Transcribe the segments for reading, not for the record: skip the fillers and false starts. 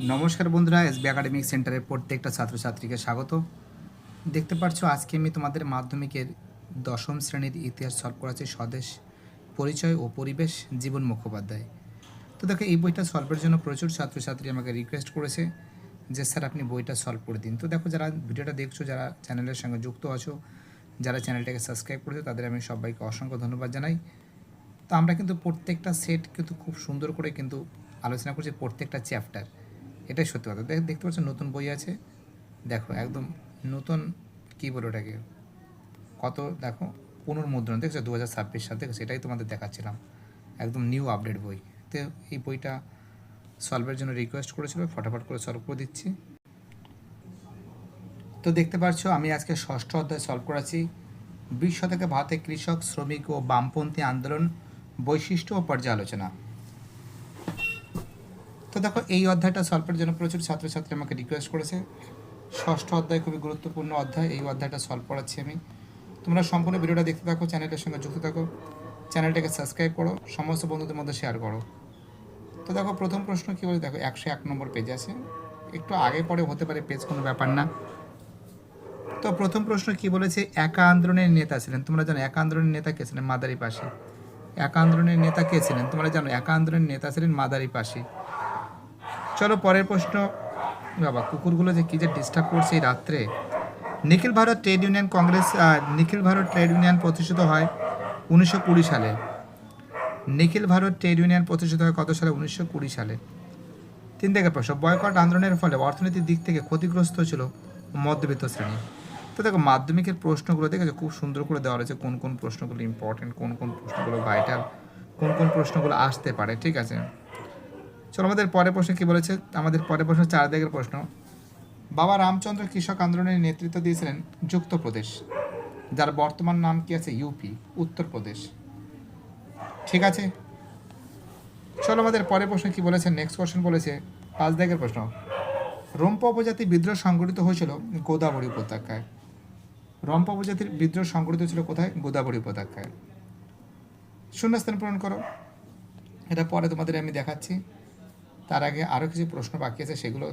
নমস্কার বন্ধুরা, SB academic সেন্টারের প্রত্যেকটা ছাত্রছাত্রীকে স্বাগত। দেখতে পাচ্ছ আজকে আমি তোমাদের মাধ্যমিকের দশম শ্রেণীর ইতিহাস সলভ করাচ্ছি স্বদেশ পরিচয় ও পরিবেশ জীবন মুখোপাধ্যায়। তো দেখো, এই বইটা সলভের জন্য প্রচুর ছাত্রছাত্রী আমাকে রিকোয়েস্ট করেছে যে স্যার আপনি বইটা সলভ করে দিন। তো দেখো, যারা ভিডিওটা দেখছো, যারা চ্যানেলের সঙ্গে যুক্ত আছো, যারা চ্যানেলটাকে সাবস্ক্রাইব করেছো, তাদের আমি সবাইকে অসংখ্য ধন্যবাদ জানাই। তো আমরা কিন্তু প্রত্যেকটা সেট কিন্তু খুব সুন্দর করে কিন্তু আলোচনা করছি, প্রত্যেকটা চ্যাপ্টার। এটাই সত্যি কথা। দেখতে পাচ্ছ নতুন বই আছে, দেখো একদম নতুন, কী বলো ওটাকে, কত দেখো পুনর্মুদ্রণ দেখছো 2026 সাল, দেখো সেটাই তোমাদের দেখাচ্ছিলাম, একদম নিউ আপডেট বই। তো এই বইটা সলভের জন্য রিকোয়েস্ট করেছিল, ফটাফট করে সলভ করে দিচ্ছি। তো দেখতে পাচ্ছ আমি আজকে ষষ্ঠ অধ্যায় সলভ করাচ্ছি, 20 শতকে ভারতে কৃষক, শ্রমিক ও বামপন্থী আন্দোলন, বৈশিষ্ট্য ও পর্যালোচনা। তো দেখো, এই অধ্যায়টা সলভের জন্য প্রচুর ছাত্রছাত্রী আমাকে রিকোয়েস্ট করেছে। ষষ্ঠ অধ্যায় খুবই গুরুত্বপূর্ণ অধ্যায়, এই অধ্যায়টা সলভ করাচ্ছি আমি। তোমরা সম্পূর্ণ ভিডিওটা দেখতে থাকো, চ্যানেলের সঙ্গে যুক্ত থাকো, চ্যানেলটাকে সাবস্ক্রাইব করো, সমস্ত বন্ধুদের মধ্যে শেয়ার করো। তো দেখো, প্রথম প্রশ্ন কী বলে, দেখো 101 নম্বর পেজে আছে, একটু আগে পরে হতে পারে পেজ, কোনো ব্যাপার না। তো প্রথম প্রশ্ন কি বলেছে, একা আন্দোলনের নেতা ছিলেন, তোমরা জানো একা আন্দোলনের নেতা কে ছিলেন? মাদারি পাশি। একা আন্দোলনের নেতা কে ছিলেন? তোমরা জানো একা আন্দোলনের নেতা ছিলেন মাদারি পাশি। চলো পরের প্রশ্ন। বাবা, কুকুরগুলো যে কী যে ডিস্টার্ব করছে এই রাত্রে। নিখিল ভারত ট্রেড ইউনিয়ন কংগ্রেস, নিখিল ভারত ট্রেড ইউনিয়ন প্রতিষ্ঠিত হয় 1920 সালে। নিখিল ভারত ট্রেড ইউনিয়ন প্রতিষ্ঠিত হয় কত সালে? 1920 সালে। 3 থেকে প্রশ্ন, বয়কট আন্দোলনের ফলে অর্থনৈতিক দিক থেকে ক্ষতিগ্রস্ত ছিল মধ্যবিত্ত শ্রেণী। তো দেখো, মাধ্যমিকের প্রশ্নগুলো দেখেছো খুব সুন্দর করে দেওয়া রয়েছে, কোন কোন প্রশ্নগুলো ইম্পর্টেন্ট, কোন কোন প্রশ্নগুলো ভাইটাল, কোন কোন প্রশ্নগুলো আসতে পারে, ঠিক আছে। চলো আমাদের পরের প্রশ্ন কী বলেছে, আমাদের পরের প্রশ্ন 4 দিকের প্রশ্ন। বাবা রামচন্দ্র কৃষক আন্দোলনের নেতৃত্ব দিয়েছিলেন যুক্তপ্রদেশ, যার বর্তমান নাম কি আছে? ইউপি, উত্তরপ্রদেশ, ঠিক আছে। চলো আমাদের পরের প্রশ্ন কি বলেছে, নেক্সট কোশ্চেন বলেছে 5 দাগের প্রশ্ন। রম্পা উপজাতি বিদ্রোহ সংঘটিত হয়েছিল গোদাবরী উপত্যকায়। রম্পা উপজাতির বিদ্রোহ সংঘটিত ছিল কোথায়? গোদাবরী উপত্যকায়। শূন্যস্থান পূরণ করো, এটা পরে তোমাদের আমি দেখাচ্ছি। তার আগে আরও কিছু প্রশ্ন বাকি আছে, সেগুলো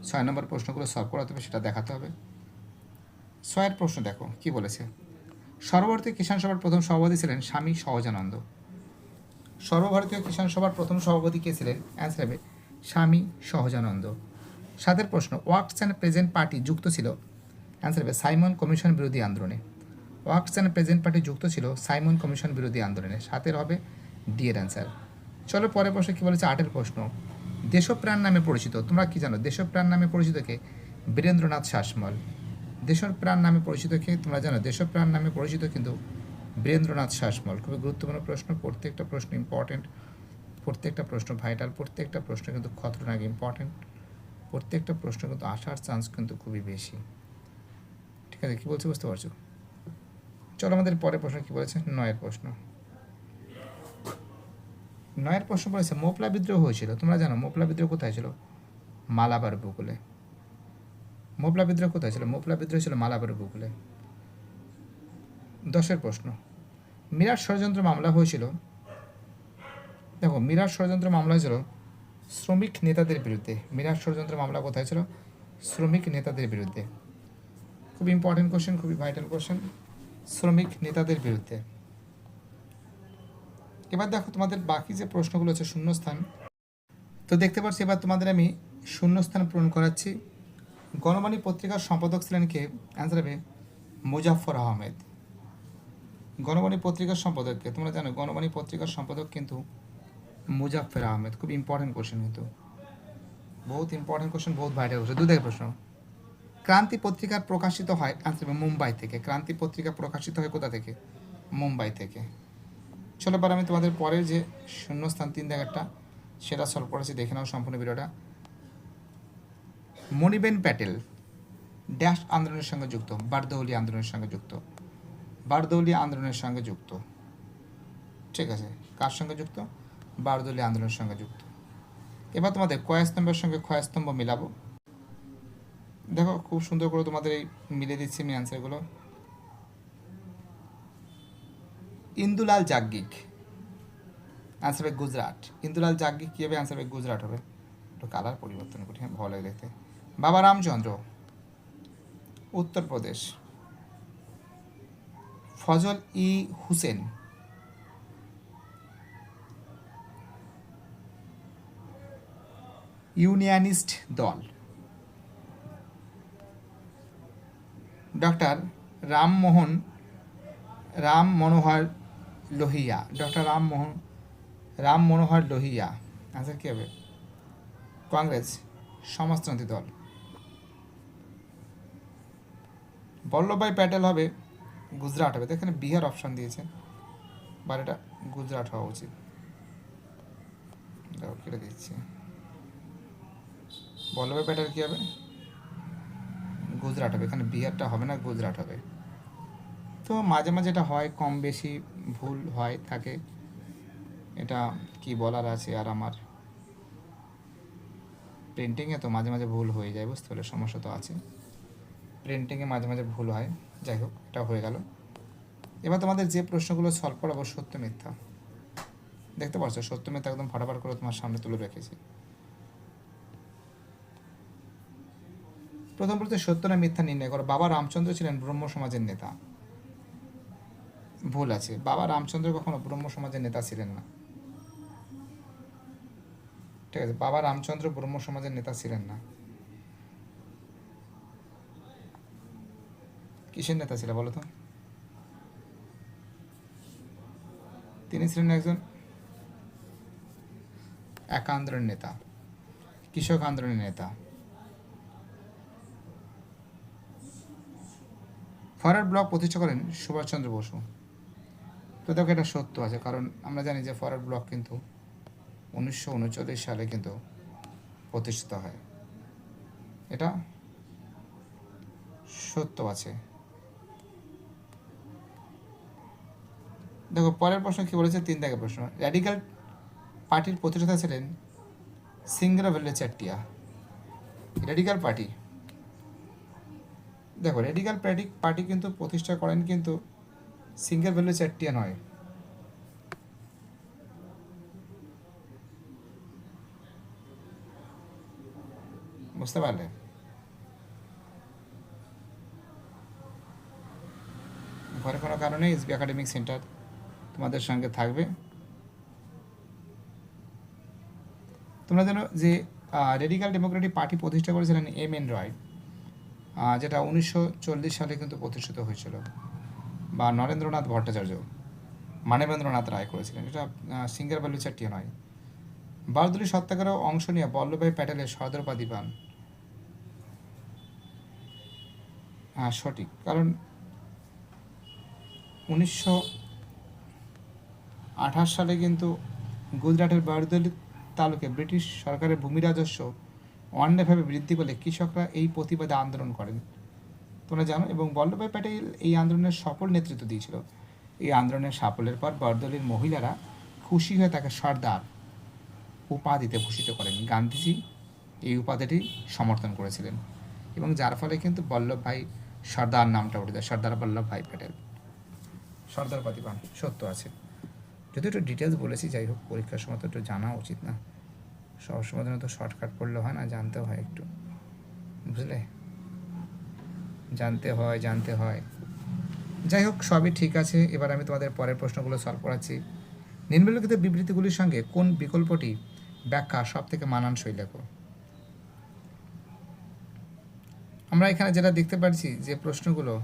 6 নম্বর প্রশ্নগুলো সলভ করাতে হবে, সেটা দেখাতে হবে। 6 প্রশ্ন দেখো কি বলেছে, সর্বভারতীয় কিষাণ সভার প্রথম সভাপতি ছিলেন স্বামী সহজানন্দ। সর্বভারতীয় কিষাণ সভার প্রথম সভাপতি কে ছিলেন? অ্যান্সার হবে স্বামী সহজানন্দ। 7 প্রশ্ন, ওয়ার্কস অ্যান্ড প্রেজেন্ট পার্টি যুক্ত ছিল, অ্যান্সার হবে সাইমন কমিশন বিরোধী আন্দোলনে। ওয়ার্কস অ্যান্ড প্রেজেন্ট পার্টি যুক্ত ছিল সাইমন কমিশন বিরোধী আন্দোলনে। 7 হবে ডি এর অ্যান্সার। চলো পরের প্রশ্ন কী বলেছে, 8 প্রশ্ন, দেশপ্রাণ নামে পরিচিত, তোমরা কি জানো দেশপ্রাণ নামে পরিচিত কে? বীরেন্দ্রনাথ শাসমল। দেশপ্রাণ নামে পরিচিত কে? তোমরা জানো দেশপ্রাণ নামে পরিচিত কিন্তু বীরেন্দ্রনাথ শাসমল। খুবই গুরুত্বপূর্ণ প্রশ্ন, প্রত্যেকটা প্রশ্ন ইম্পর্টেন্ট, প্রত্যেকটা প্রশ্ন ভাইটাল, প্রত্যেকটা প্রশ্ন কিন্তু খতরনাক ইম্পর্টেন্ট, প্রত্যেকটা প্রশ্ন কিন্তু আসার চান্স কিন্তু খুবই বেশি, ঠিক আছে। কী বলছি বুঝতে পারছো? চলো আমাদের পরের প্রশ্ন কী বলেছে, 9 প্রশ্ন। 9 প্রশ্ন বলেছে মোপলা বিদ্রোহ হয়েছিল, তোমরা জানো মোপলা বিদ্রোহ কোথায় ছিল? মালাবার উপকূলে। মোপলা বিদ্রোহ কোথায় ছিল? মোপলা বিদ্রোহ ছিল মালাবার উপকূলে। 10 প্রশ্ন, মিরাট ষড়যন্ত্র মামলা হয়েছিল, দেখো মিরাট ষড়যন্ত্র মামলা হয়েছিল শ্রমিক নেতাদের বিরুদ্ধে। মিরাট ষড়যন্ত্র মামলা কোথায় ছিল? শ্রমিক নেতাদের বিরুদ্ধে। খুব ইম্পর্টেন্ট কোশ্চেন, খুবই ভাইটাল কোশ্চেন, শ্রমিক নেতাদের বিরুদ্ধে। এবার দেখো তোমাদের বাকি যে প্রশ্নগুলো আছে শূন্যস্থান, তো দেখতে পাচ্ছি এবার তোমাদের আমি শূন্যস্থান পূরণ করাচ্ছি। গণবাণী পত্রিকার সম্পাদক ছিলেন কে? অ্যান্সার হবে মুজাফফর আহমেদ। গণবাণী পত্রিকার সম্পাদককে তোমরা জানো, গণবাণী পত্রিকার সম্পাদক কিন্তু মুজাফফর আহমেদ। খুব ইম্পর্টেন্ট কোশ্চেন, কিন্তু বহুত ইম্পর্টেন্ট কোশ্চেন, বহুত ভাইটাল কোশ্চেন। 2 দাগের প্রশ্ন, ক্রান্তি পত্রিকা প্রকাশিত হয়, অ্যান্সার হবে মুম্বাই থেকে। ক্রান্তি পত্রিকা প্রকাশিত হয় কোথা থেকে? মুম্বাই থেকে। চলো এবার আমি তোমাদের পরের যে শূন্যস্থান 3 দাগেরটা সেটা সলভ করেছি, দেখে নাও সম্পূর্ণ ভিডিওটা। মণিবেন প্যাটেল ড্যাশ আন্দোলনের সঙ্গে যুক্ত, বারদৌলি আন্দোলনের সঙ্গে যুক্ত, বারদৌলি আন্দোলনের সঙ্গে যুক্ত, ঠিক আছে। কার সঙ্গে যুক্ত? বারদৌলি আন্দোলনের সঙ্গে যুক্ত। এবার তোমাদের কয়স্তম্ভের সঙ্গে ক্ষয়স্তম্ভ মিলাবো, দেখো খুব সুন্দর করে তোমাদের এই মিলে দিচ্ছি আমি অ্যান্সারগুলো। ইন্দুলাল যাজ্ঞিক, অ্যান্সার হবে গুজরাট। ইন্দুলাল যাজ্ঞিক কী হবে? অ্যান্সার হবে গুজরাট হবে। একটু কালার পরিবর্তন করি, হ্যাঁ ভালো লাগে দেখতে। বাবা রামচন্দ্র, উত্তরপ্রদেশ। ফজল ই হুসেন, ইউনিয়নিস্ট দল। ডক্টর রাম মনোহর লোহিয়া, ডক্টর রাম মনোহর লোহিয়া। আচ্ছা কী হবে? কংগ্রেস, সমাজতন্ত্রী দল। বল্লভভাই প্যাটেল হবে গুজরাট হবে, এখানে বিহার অপশান দিয়েছে, বাট এটা গুজরাট হওয়া উচিত। কেটে দিচ্ছি। বল্লভভাই প্যাটেল কী হবে? গুজরাট হবে, এখানে বিহারটা হবে না, গুজরাট হবে। তো মাঝে মাঝে এটা হয়, কম বেশি ভুল হয় থাকে, এটা কি বলার আছে। আর আমার প্রিন্টিংয়ে তো মাঝে মাঝে ভুল হয়ে যায়, বুঝতে পারলে সমস্যা তো আছে, প্রিন্টিংয়ে মাঝে মাঝে ভুল হয়। যাই হোক, এটা হয়ে গেল। এবার তোমাদের যে প্রশ্নগুলো সলভ করাবো সত্য মিথ্যা, দেখতে পাচ্ছ সত্য মিথ্যা একদম ফাটাফাট করে তোমার সামনে তুলে রেখেছি। প্রথম প্রশ্ন, সত্য না মিথ্যা নির্ণয় করো। বাবা রামচন্দ্র ছিলেন ব্রহ্ম সমাজের নেতা। ভুল আছে, বাবা রামচন্দ্র কখনো ব্রহ্ম সমাজের নেতা ছিলেন না। ঠিক আছে, বাবা রামচন্দ্র ব্রহ্ম সমাজের নেতা ছিলেন না। কিসের নেতা ছিল বলো তো? তিনি ছিলেন একজন এক আন্দোলনের নেতা, কৃষক আন্দোলনের নেতা। ফরওয়ার্ড ব্লক প্রতিষ্ঠা করেন সুভাষচন্দ্র বসু। তো দেখো এটা সত্য আছে, কারণ আমরা জানি যে ফরওয়ার্ড ব্লক কিন্তু 1939 সালে কিন্তু প্রতিষ্ঠিত হয়, এটা সত্য আছে। দেখো পরের প্রশ্ন কি বলেছে, 3 দাগের প্রশ্ন। র্যাডিক্যাল পার্টির প্রতিষ্ঠাতা ছিলেন সিঙ্গারাভেল্লি চেট্টিয়া। র্যাডিক্যাল পার্টি, দেখো র্যাডিক্যাল পার্টি কিন্তু প্রতিষ্ঠা করেন কিন্তু সিঙ্গারাভেল্লি চেট্টিয়া নয়। বুঝতে পারলে? ঘরে কোনো কারণে এসবি একাডেমিক সেন্টার তোমাদের সঙ্গে থাকবে। তোমরা জানো যে রেডিক্যাল ডেমোক্রেটিক পার্টি প্রতিষ্ঠা করেছিলেন এম.এন. রয়, যেটা 1940 সালে কিন্তু প্রতিষ্ঠিত হয়েছিল, বা নরেন্দ্রনাথ ভট্টাচার্য, মানবেন্দ্রনাথ রায় করেছিলেন, এটা সিঙ্গারাভেল্লি চেট্টিয়া নয়। বারদুলি সত্যাগ্রহ অংশ নিয়ে বল্লভভাই প্যাটেলের সর্দার উপাধি পান। হ্যাঁ সঠিক, কারণ 1928 সালে কিন্তু গুজরাটের বারদুলি তালুকে ব্রিটিশ সরকারের ভূমি রাজস্ব অন্যায়ভাবে বৃদ্ধি করলে কৃষকরা এই প্রতিবাদে আন্দোলন করেন, তোমরা জানো। এবং বল্লভভাই প্যাটেল এই আন্দোলনের সফল নেতৃত্ব দিয়েছিল। এই আন্দোলনের সাফল্যের পর বারদুলির মহিলারা খুশি হয়ে তাকে সর্দার উপাধিতে ভূষিত করেন। গান্ধীজি এই উপাধিটি সমর্থন করেছিলেন, এবং যার ফলে কিন্তু বল্লভভাই সর্দার নামটা উঠে যায়, সর্দার বল্লভভাই প্যাটেল, সর্দার উপাধি পান। সত্য আছে, যদি একটু ডিটেলস বলেছি, যাই হোক পরীক্ষার সময় তো একটু জানা উচিত না, সবসময় জন্য তো শর্টকাট পড়লে হয় না, জানতে হয় একটু, বুঝলে, জানতে হয়। যাই হোক সবই ঠিক আছে। এবার আমি তোমাদের পরের প্রশ্নগুলো সলভ করাচ্ছি। নিম্নলিখিত বিবৃতিগুলির সঙ্গে কোন বিকল্পটি ব্যাখ্যা সব থেকে মানানসই লেখো। আমরা এখানে যেটা দেখতে পাচ্ছি যে প্রশ্নগুলো,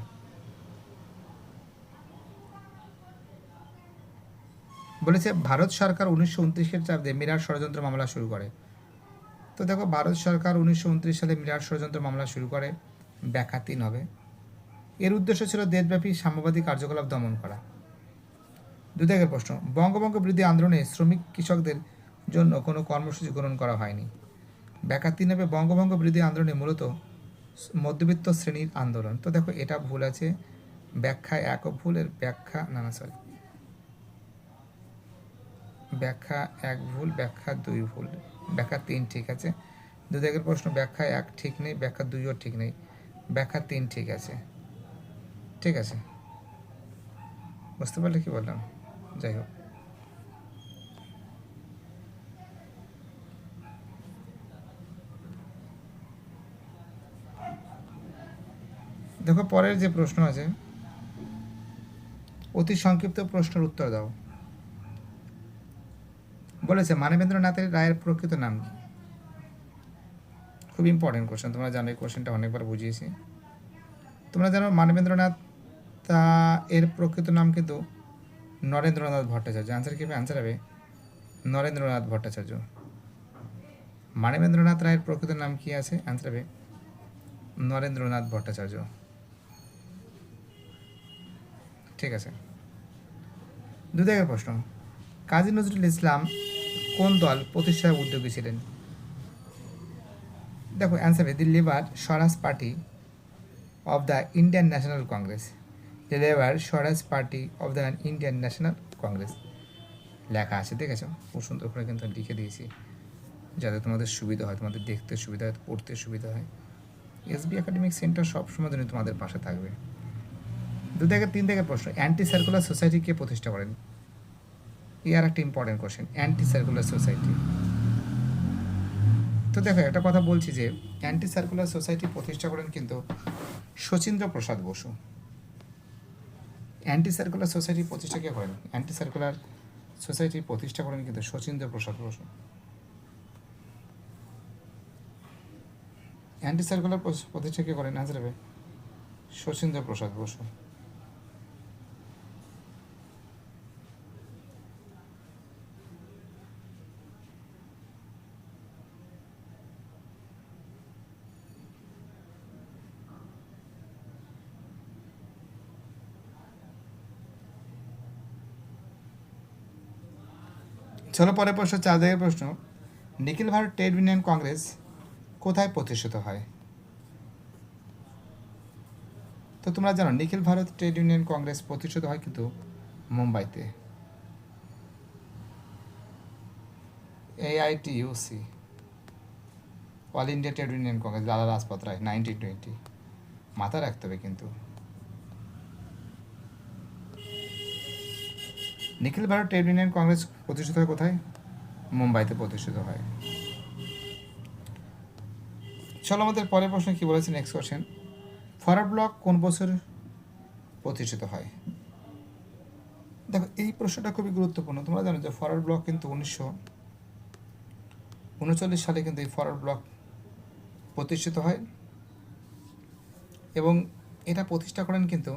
বলেছে ভারত সরকার 1929 খ্রিস্টাব্দে মিরাট ষড়যন্ত্র মামলা শুরু করে। তো দেখো ভারত সরকার 1929 সালে মিরাট ষড়যন্ত্র মামলা শুরু করে, ব্যাখ্যা 3 হবে। এর উদ্দেশ্য ছিল দেশব্যাপী সাম্যবাদী কার্যকলাপ দমন করা। 2 দাগের প্রশ্ন, বঙ্গভঙ্গ বিরোধী আন্দোলনে শ্রমিক কৃষকদের জন্য কোনো কর্মসূচি গ্রহণ করা হয়নি। ব্যাখ্যা 3 হবে, বঙ্গভঙ্গ বিরোধী আন্দোলনে মূলত মধ্যবিত্ত শ্রেণীর আন্দোলন। তো দেখো এটা ভুল আছে, ব্যাখ্যা 1 ভুল, এর ব্যাখ্যা সরি, ব্যাখ্যা 1 ভুল, ব্যাখ্যা 2 ভুল, ব্যাখ্যা 3 ঠিক আছে। 2 দাগের প্রশ্ন, ব্যাখ্যা 1 ঠিক নেই, ব্যাখ্যা 2ও ঠিক নেই, ব্যাখ্যা 3 ঠিক আছে। ঠিক আছে, বুঝতে পারলে কি বললাম? যাই হোক। দেখো পরের যে প্রশ্ন আছে, অতি সংক্ষিপ্ত প্রশ্নের উত্তর দাও। বলেছে মানবেন্দ্রনাথ রায়ের প্রকৃত নাম কি? খুব ইম্পর্টেন্ট কোশ্চেন, তোমরা জানো এই কোশ্চেনটা অনেকবার বুঝিয়েছি। তোমরা জানো মানবেন্দ্রনাথ এর প্রকৃত নাম কিন্তু নরেন্দ্রনাথ ভট্টাচার্য। আনসার কি হবে? আনসার হবে নরেন্দ্রনাথ ভট্টাচার্য। মানবেন্দ্রনাথ রায়ের প্রকৃত নাম কি আছে? আনসার হবে নরেন্দ্রনাথ ভট্টাচার্য। ঠিক আছে। 2 দাগের প্রশ্ন, কাজী নজরুল ইসলাম কোন দল প্রতিষ্ঠার উদ্যোগী ছিলেন? দেখো অ্যান্সার হবে the Labour Swaraj Party of the Indian National Congress. The Labour Swaraj Party of the Indian National Congress লেখা আছে, দেখেছো? খুব সুন্দর করে কিন্তু লিখে দিয়েছি যাতে তোমাদের সুবিধা হয়, তোমাদের দেখতে সুবিধা হয়, পড়তে সুবিধা হয়। এসবি একাডেমিক সেন্টার সবসময় জন্য তোমাদের পাশে থাকবে। 2 থেকে 3 থেকে প্রশ্ন, অ্যান্টি সার্কুলার সোসাইটি কে প্রতিষ্ঠা করেন? আর একটা important question, anti circular society. তো দেখো একটা কথা বলছি যে অ্যান্টি সার্কুলার সোসাইটি প্রতিষ্ঠা করেন কিন্তু শচীন্দ্র প্রসাদ বসু। অ্যান্টি সার্কুলার সোসাইটি প্রতিষ্ঠা কে করেন? অ্যান্টি সার্কুলার সোসাইটি প্রতিষ্ঠা করেন কিন্তু শচীন্দ্র প্রসাদ বসু। অ্যান্টি সার্কুলার প্রতিষ্ঠা কে করেন? আনসার হবে শচীন্দ্র প্রসাদ বসু। চলো পরের প্রশ্ন, 4 দাগের প্রশ্ন, নিখিল ভারত ট্রেড ইউনিয়ন কংগ্রেস কোথায় প্রতিষ্ঠিত হয়? তো তোমরা জানো নিখিল ভারত ট্রেড ইউনিয়ন কংগ্রেস প্রতিষ্ঠিত হয় কিন্তু মুম্বাইতে। AITUC, all India trade union Congress, Lala Lajpat Rai, 1920। মাথা রাখতে হবে কিন্তু। নিখিল ভারত ট্রেড ইউনিয়ন কংগ্রেস প্রতিষ্ঠিত হয় কোথায়? মুম্বাইতে প্রতিষ্ঠিত হয়। চলো আমাদের পরের প্রশ্ন কি বলেছে, নেক্সট কোশ্চেন, ফরওয়ার্ড ব্লক কোন বছর প্রতিষ্ঠিত হয়? দেখো এই প্রশ্নটা খুবই গুরুত্বপূর্ণ। তোমরা জানো যে ফরওয়ার্ড ব্লক কিন্তু 1939 সালে কিন্তু এই ফরওয়ার্ড ব্লক প্রতিষ্ঠিত হয় এবং এটা প্রতিষ্ঠা করেন কিন্তু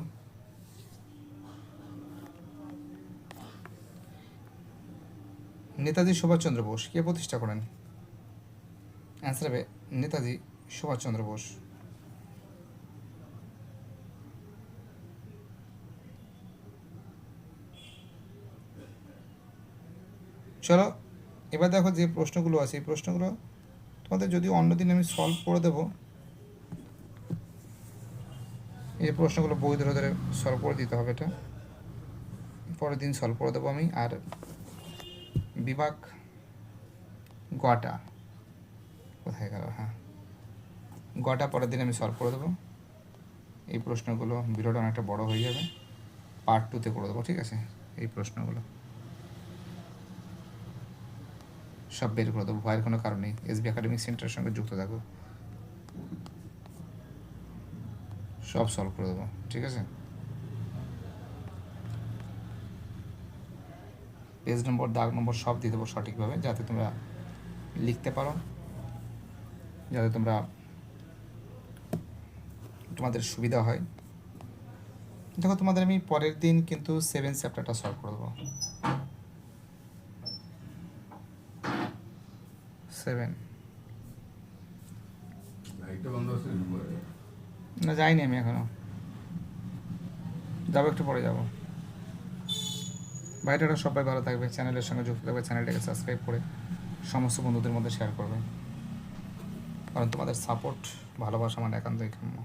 নেতাজি সুভাষচন্দ্র বোস। কে প্রতিষ্ঠা করেন? অ্যান্সার হবে নেতাজি সুভাষচন্দ্র বোস। চলো এবার দেখো যে প্রশ্নগুলো আছে এই প্রশ্নগুলো তোমাদের যদি অন্যদিন আমি সলভ করে দেবো, এই প্রশ্নগুলো বই ধরে ধরে সলভ করে দিতে হবে, এটা পরের দিন সলভ করে দেবো আমি। আর বিভাগ গটা কোথায় গেল? হ্যাঁ, গটা পরের দিন আমি সলভ করে দেবো। এই প্রশ্নগুলো ভিডিওটা অনেকটা বড় হয়ে যাবে, পার্ট 2-তে করে দেবো, ঠিক আছে? এই প্রশ্নগুলো সব বের করে দেবো, ভয়ের কোনো কারণ নেই। এসবি একাডেমিক সেন্টারের সঙ্গে যুক্ত থাকো, সব সলভ করে দেবো, ঠিক আছে? পেজ নম্বর, দাগ নম্বর সব দিয়ে দেবো সঠিকভাবে, যাতে তোমরা লিখতে পারো, যাতে তোমাদের সুবিধা হয়। দেখো তোমাদের আমি পরের দিন কিন্তু 7 চ্যাপ্টারটা সলভ করে দেবো। 7 না, যাইনি আমি এখনো, যাবো একটু পরে যাবো। বাইরেটা সবাই ভালো থাকবে, চ্যানেলের সঙ্গে যুক্ত থাকবে, চ্যানেলটাকে সাবস্ক্রাইব করে সমস্ত বন্ধুদের মধ্যে শেয়ার করবে, কারণ তোমাদের সাপোর্ট ভালোবাসা আমার একান্তই কাম্য।